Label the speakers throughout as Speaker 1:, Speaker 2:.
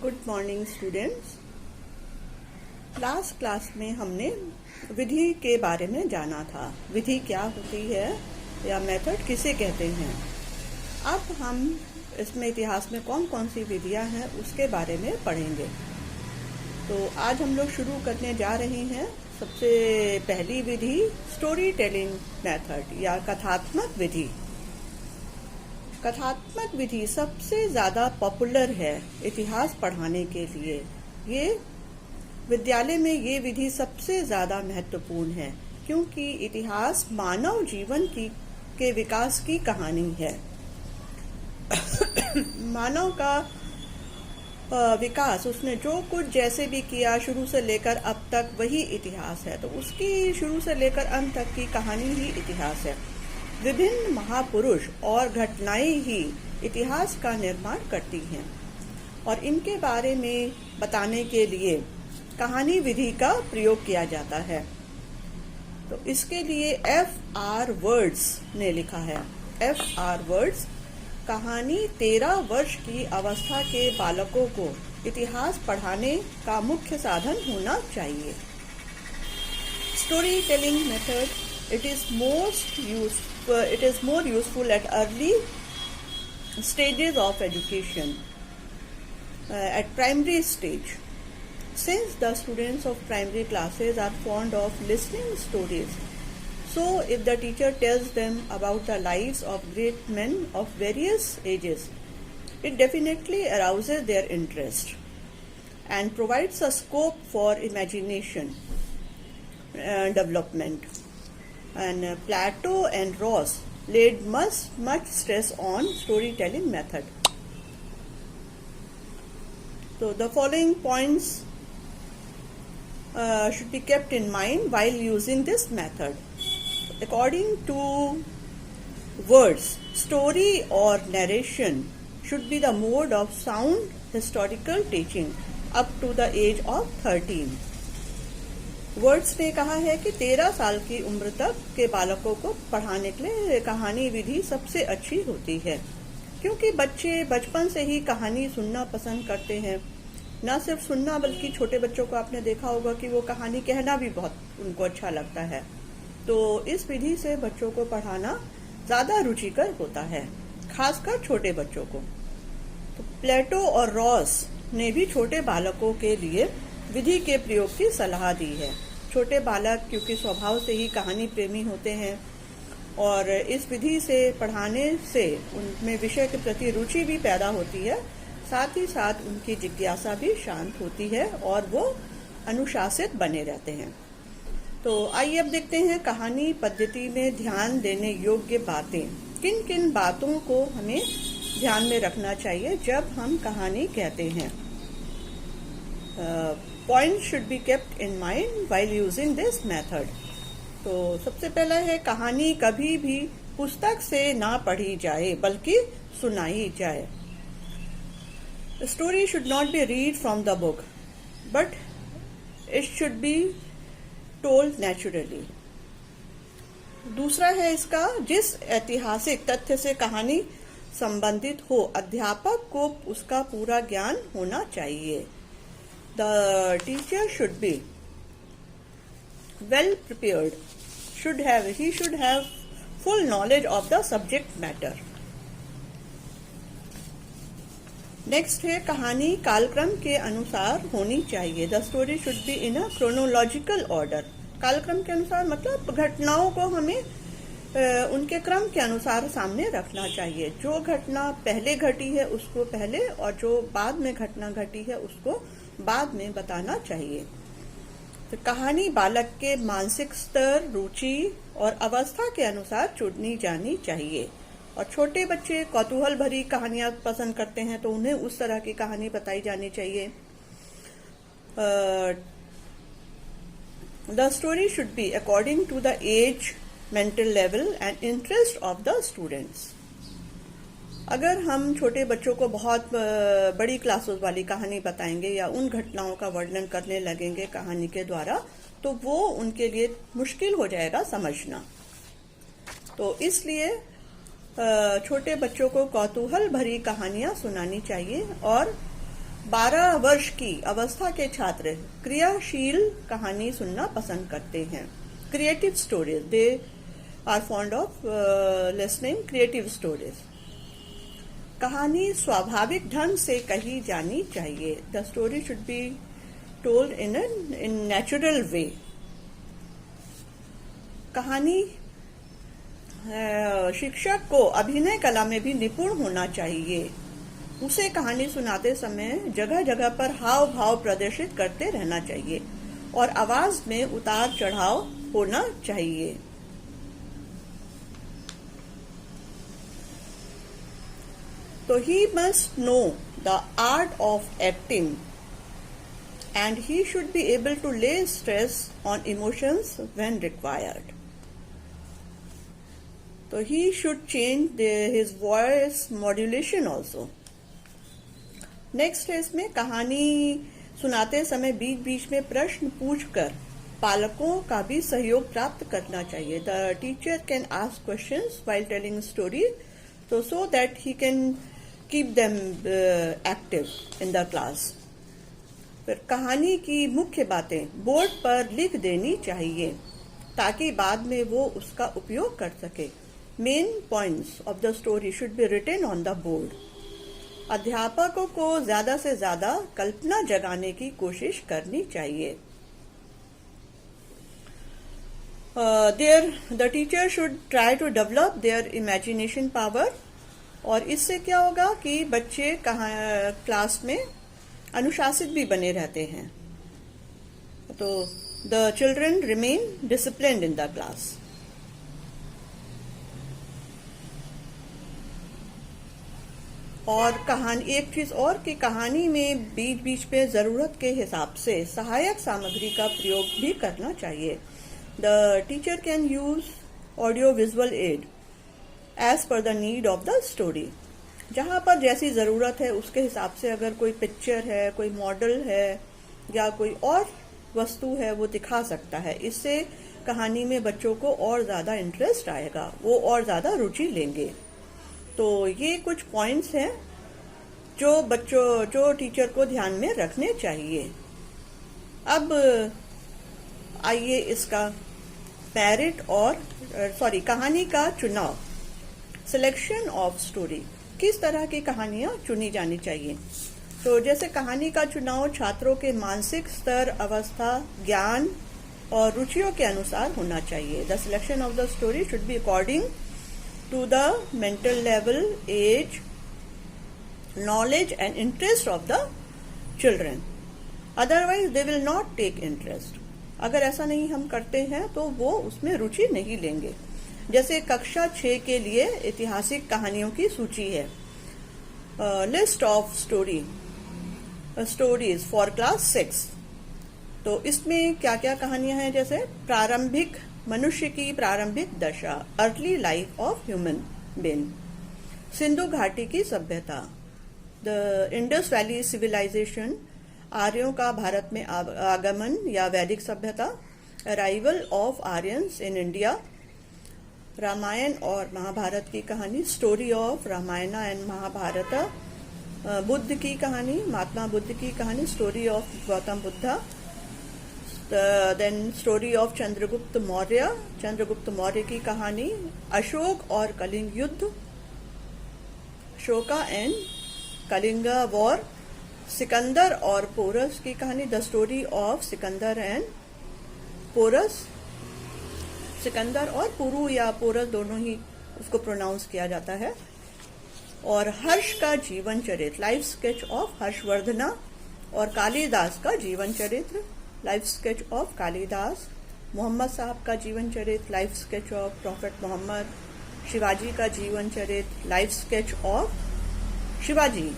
Speaker 1: Good morning students. Last class में हमने विधि के बारे में जाना था। विधि क्या होती है या मेथड किसे कहते हैं। अब हम इसमें इतिहास में कौन कौन सी विधियां हैं उसके बारे में पढ़ेंगे। तो आज हम लोग शुरू करने जा रहे हैं। सबसे पहली विधि स्टोरी टेलिंग मेथड या कथात्मक विधि। कथात्मक विधि सबसे ज्यादा पॉपुलर है इतिहास पढ़ाने के लिए। ये विद्यालय में ये विधि सबसे ज्यादा महत्वपूर्ण है क्योंकि इतिहास मानव जीवन के विकास की कहानी है। मानव का विकास, उसने जो कुछ जैसे भी किया शुरू से लेकर अब तक, वही इतिहास है। तो उसकी शुरू से लेकर अंत तक की कहानी ही इतिहास है। विभिन्न महापुरुष और घटनाएं ही इतिहास का निर्माण करती हैं और इनके बारे में बताने के लिए कहानी विधि का प्रयोग किया जाता है। तो इसके लिए F.R. वर्ड्स ने लिखा है। F.R. वर्ड्स कहानी 13 वर्ष की अवस्था के बालकों को इतिहास पढ़ाने का मुख्य साधन होना चाहिए। Story telling method it is more useful at early stages of education, at primary stage, since the students of primary classes are fond of listening stories. So if the teacher tells them about the lives of great men of various ages, it definitely arouses their interest and provides a scope for imagination development. And Plato and Ross laid much stress on storytelling method. So the following points should be kept in mind while using this method. According to words, story or narration should be the mode of sound historical teaching up to the age of 13. Words ने कहा है कि 13 साल की उम्र तक के बालकों को पढ़ाने के लिए कहानी विधि सबसे अच्छी होती है क्योंकि बच्चे बचपन से ही कहानी सुनना पसंद करते हैं। न सिर्फ सुनना बल्कि छोटे बच्चों को आपने देखा होगा कि वो कहानी कहना भी बहुत उनको अच्छा लगता है। तो इस विधि से बच्चों को पढ़ाना ज्यादा रुचिकर होता है, खासकर छोटे बच्चों को। तो प्लेटो और रॉस ने भी छोटे बालकों के लिए विधि के प्रयोग की सलाह दी है। छोटे बालक क्योंकि स्वभाव से ही कहानी प्रेमी होते हैं और इस विधि से पढ़ाने से उनमें विषय के प्रति रुचि भी पैदा होती है, साथ ही साथ उनकी जिज्ञासा भी शांत होती है और वो अनुशासित बने रहते हैं। तो आइए अब देखते हैं कहानी पद्धति में ध्यान देने योग्य बातें। किन किन बातों को हमें ध्यान में रखना चाहिए जब हम कहानी कहते हैं। Points should be kept in mind while using this method. तो सबसे पहला है कहानी कभी भी पुस्तक से ना पढ़ी जाए बल्कि सुनाई जाए। The story should not be read from the book, but it should be told naturally. दूसरा है इसका, जिस ऐतिहासिक तथ्य से कहानी संबंधित हो अध्यापक को उसका पूरा ज्ञान होना चाहिए। The teacher should be well prepared. He should have full knowledge of the subject matter. Next है कहानी कालक्रम के अनुसार होनी चाहिए। The story should be in a chronological order. कालक्रम के अनुसार मतलब घटनाओं को हमें उनके क्रम के अनुसार सामने रखना चाहिए। जो घटना पहले घटी है उसको पहले और जो बाद में घटना घटी है उसको बाद में बताना चाहिए। तो कहानी बालक के मानसिक स्तर, रुचि और अवस्था के अनुसार चुनी जानी चाहिए। और छोटे बच्चे कौतूहल भरी कहानियां पसंद करते हैं तो उन्हें उस तरह की कहानी बताई जानी चाहिए। The story should be according to the age, mental level and interest of the students. अगर हम छोटे बच्चों को बहुत बड़ी क्लासेस वाली कहानी बताएंगे या उन घटनाओं का वर्णन करने लगेंगे कहानी के द्वारा तो वो उनके लिए मुश्किल हो जाएगा समझना। तो इसलिए छोटे बच्चों को कौतूहल भरी कहानियां सुनानी चाहिए और 12 वर्ष की अवस्था के छात्र क्रियाशील कहानी सुनना पसंद करते हैं। Creative stories, they are fond of listening creative stories. कहानी स्वाभाविक ढंग से कही जानी चाहिए। The story should be told in natural way. कहानी शिक्षक को अभिनय कला में भी निपुण होना चाहिए। उसे कहानी सुनाते समय जगह जगह पर हाव भाव प्रदर्शित करते रहना चाहिए और आवाज में उतार चढ़ाव होना चाहिए। तो he must know the art of acting and he should be able to lay stress on emotions when required. So he should change his voice modulation also. Next है इसमें कहानी सुनाते समय बीच बीच में प्रश्न पूछकर पालकों का भी सहयोग प्राप्त करना चाहिए। The teacher can ask questions while telling story, so that he can keep them active in the class. फिर कहानी की मुख्य बातें बोर्ड पर लिख देनी चाहिए ताकि बाद में वो उसका उपयोग कर सके। Main points of the story should be written on the board. अध्यापकों को ज्यादा से ज्यादा कल्पना जगाने की कोशिश करनी चाहिए। The teacher should try to develop their imagination power. और इससे क्या होगा कि बच्चे क्लास में अनुशासित भी बने रहते हैं। तो the children remain disciplined in the class. और कहानी एक चीज और कि कहानी में बीच बीच में जरूरत के हिसाब से सहायक सामग्री का प्रयोग भी करना चाहिए। The teacher can use audio visual aid as per the need of the story. जहां पर जैसी जरूरत है उसके हिसाब से अगर कोई पिक्चर है, कोई मॉडल है या कोई और वस्तु है वो दिखा सकता है। इससे कहानी में बच्चों को और ज्यादा इंटरेस्ट आएगा, वो और ज्यादा रुचि लेंगे। तो ये कुछ पॉइंट्स हैं जो टीचर को ध्यान में रखने चाहिए। अब आइए इसका कहानी का चुनाव, सिलेक्शन ऑफ स्टोरी। किस तरह की कहानियां चुनी जानी चाहिए। तो जैसे कहानी का चुनाव छात्रों के मानसिक स्तर, अवस्था, ज्ञान और रुचियों के अनुसार होना चाहिए। The selection of the story should be according to the mental level, age, knowledge and interest of the children. Otherwise they will not take interest. अगर ऐसा नहीं हम करते हैं तो वो उसमें रुचि नहीं लेंगे। जैसे कक्षा 6 के लिए ऐतिहासिक कहानियों की सूची है। List of stories for class 6। तो इसमें क्या क्या कहानियां हैं, जैसे प्रारंभिक मनुष्य की प्रारंभिक दशा, early life of human being, Sindhu घाटी की सभ्यता, द इंडस वैली सिविलाइजेशन, आर्यों का भारत में आगमन या वैदिक सभ्यता, arrival of Aryans in India, Ramayana और महाभारत की कहानी, story of Ramayana and Mahabharata, Buddha की कहानी, महात्मा बुद्ध की कहानी, story of Gautam Buddha, then story of Chandragupta Maurya की कहानी, अशोक और कलिंग युद्ध, अशोका एंड कलिंगा वॉर, सिकंदर और पोरस की कहानी, the story of Sikandar and Porus. Sikandar और पुरु या पोरस दोनों ही उसको प्रोनाउंस किया जाता है। और हर्ष का जीवन चरित्र, लाइफ स्केच ऑफ हर्षवर्धना, और कालिदास का जीवन चरित्र, life sketch of Kalidas, Muhammad साहब का जीवन चरित्र, life sketch of prophet Muhammad, Shivaji का जीवन चरित्र, लाइफ स्केच ऑफ शिवाजी।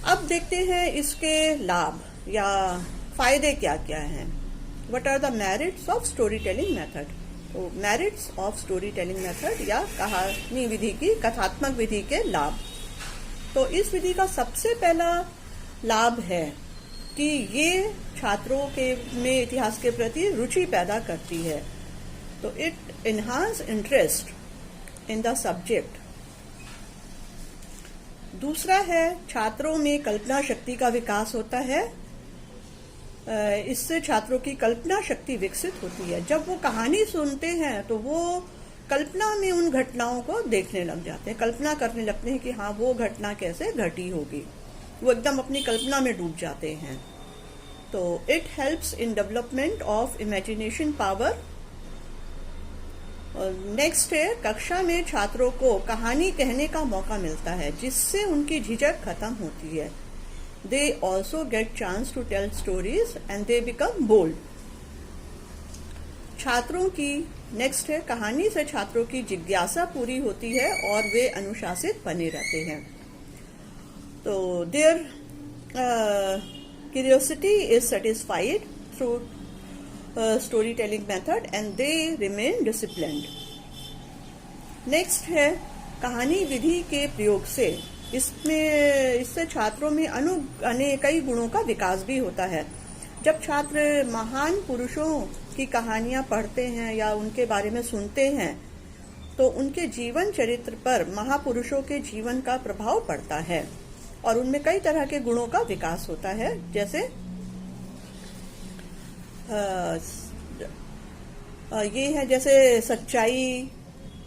Speaker 1: अब देखते हैं इसके लाभ या फायदे क्या क्या हैं। What are the merits of storytelling method? तो merits of storytelling method या कहानी विधि की, कथात्मक विधि के लाभ। तो इस विधि का सबसे पहला लाभ है कि ये छात्रों के में इतिहास के प्रति रुचि पैदा करती है। तो it enhance interest in the subject. दूसरा है छात्रों में कल्पना शक्ति का विकास होता है। इससे छात्रों की कल्पना शक्ति विकसित होती है। जब वो कहानी सुनते हैं तो वो कल्पना में उन घटनाओं को देखने लग जाते हैं, कल्पना करने लगते हैं कि हाँ वो घटना कैसे घटी होगी, वो एकदम अपनी कल्पना में डूब जाते हैं। तो it helps in development of imagination power. Next है, कक्षा में छात्रों को कहानी कहने का मौका मिलता है जिससे उनकी झिझक खत्म होती है। They also get chance to tell stories and they become bold. छात्रों की नेक्स्ट है, कहानी से छात्रों की जिज्ञासा पूरी होती है और वे अनुशासित बने रहते हैं। तो their curiosity is satisfied through storytelling method and they remain disciplined. Next है, कहानी विधि के प्रयोग से इससे छात्रों में कई गुणों का विकास भी होता है। जब छात्र महान पुरुषों की कहानियां पढ़ते हैं या उनके बारे में सुनते हैं तो उनके जीवन चरित्र पर महापुरुषों के जीवन का प्रभाव पड़ता है और उनमें कई तरह के गुणों का विकास होता है, जैसे ये है जैसे सच्चाई,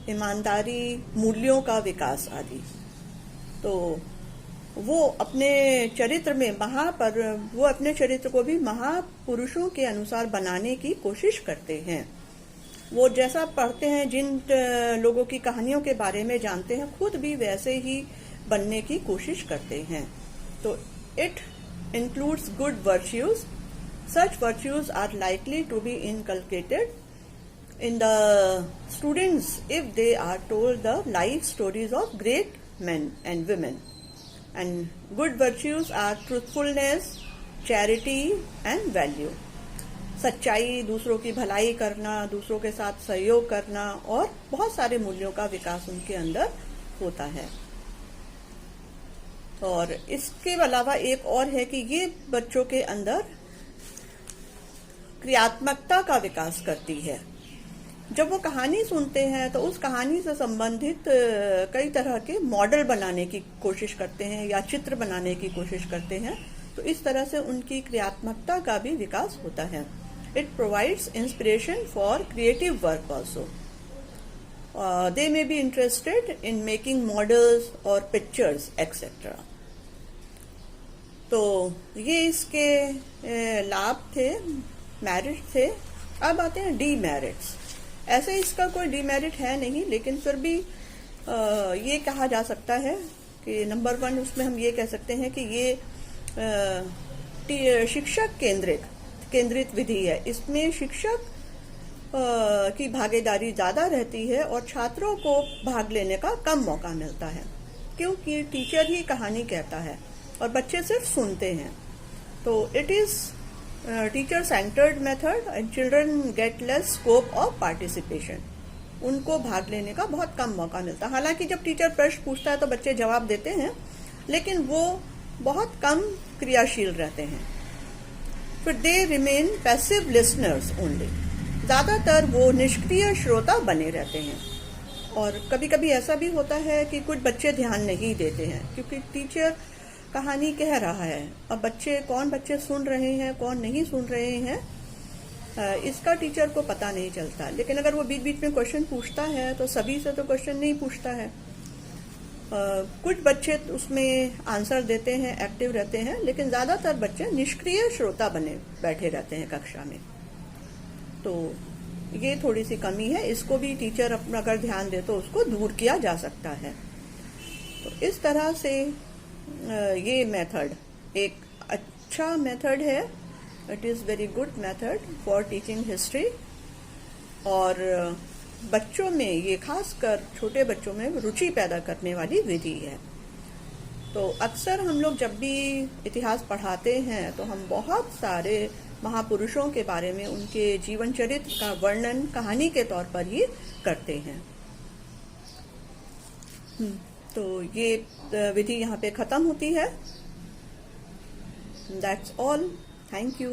Speaker 1: ईमानदारी, मूल्यों का विकास आदि। तो वो अपने चरित्र को भी महापुरुषों के अनुसार बनाने की कोशिश करते हैं। वो जैसा पढ़ते हैं, जिन लोगों की कहानियों के बारे में जानते हैं, खुद भी वैसे ही बनने की कोशिश करते हैं। तो it includes good virtues. Such virtues are likely to be inculcated in the students if they are told the life stories of great men and women. And good virtues are truthfulness, charity and value. सच्चाई, दूसरों की भलाई करना, दूसरों के साथ सहयोग करना और बहुत सारे मूल्यों का विकास उनके अंदर होता है। और इसके अलावा एक और है कि ये बच्चों के अंदर क्रियात्मकता का विकास करती है। जब वो कहानी सुनते हैं तो उस कहानी से संबंधित कई तरह के मॉडल बनाने की कोशिश करते हैं या चित्र बनाने की कोशिश करते हैं। तो इस तरह से उनकी क्रियात्मकता का भी विकास होता है। It provides inspiration for creative work also. They may be interested in making models और पिक्चर्स एक्सेट्रा। तो ये इसके लाभ थे, मेरिट थे। अब आते हैं डीमेरिट्स। ऐसे इसका कोई डिमेरिट है नहीं, लेकिन फिर भी ये कहा जा सकता है कि नंबर 1 उसमें हम ये कह सकते हैं कि ये शिक्षक केंद्रित विधि है। इसमें शिक्षक की भागीदारी ज्यादा रहती है और छात्रों को भाग लेने का कम मौका मिलता है, क्योंकि टीचर ही कहानी कहता है और बच्चे सिर्फ सुनते हैं। तो it is teacher centred method and children get less scope of participation. उनको भाग लेने का बहुत कम मौका मिलता है। हालांकि जब टीचर प्रश्न पूछता है तो बच्चे जवाब देते हैं, लेकिन वो बहुत कम क्रियाशील रहते हैं। फिर they remain passive listeners only. ज्यादातर वो निष्क्रिय श्रोता बने रहते हैं। और कभी कभी ऐसा भी होता है कि कुछ बच्चे ध्यान नहीं देते हैं, क्योंकि टीचर कहानी कह रहा है। अब कौन बच्चे सुन रहे हैं, कौन नहीं सुन रहे हैं, इसका टीचर को पता नहीं चलता। लेकिन अगर वो बीच बीच में क्वेश्चन पूछता है तो सभी से तो क्वेश्चन नहीं पूछता है। कुछ बच्चे उसमें आंसर देते हैं, एक्टिव रहते हैं, लेकिन ज्यादातर बच्चे निष्क्रिय श्रोता बने बैठे रहते हैं कक्षा में। तो ये थोड़ी सी कमी है। इसको भी टीचर अपना अगर ध्यान दे तो उसको दूर किया जा सकता है। तो इस तरह से ये मेथड एक अच्छा मेथड है। It is very good method for teaching history. और बच्चों में, ये खासकर छोटे बच्चों में रुचि पैदा करने वाली विधि है। तो अक्सर हम लोग जब भी इतिहास पढ़ाते हैं तो हम बहुत सारे महापुरुषों के बारे में, उनके जीवन चरित्र का वर्णन कहानी के तौर पर ही करते हैं। तो ये विधि यहाँ पे खत्म होती है। That's all. Thank you.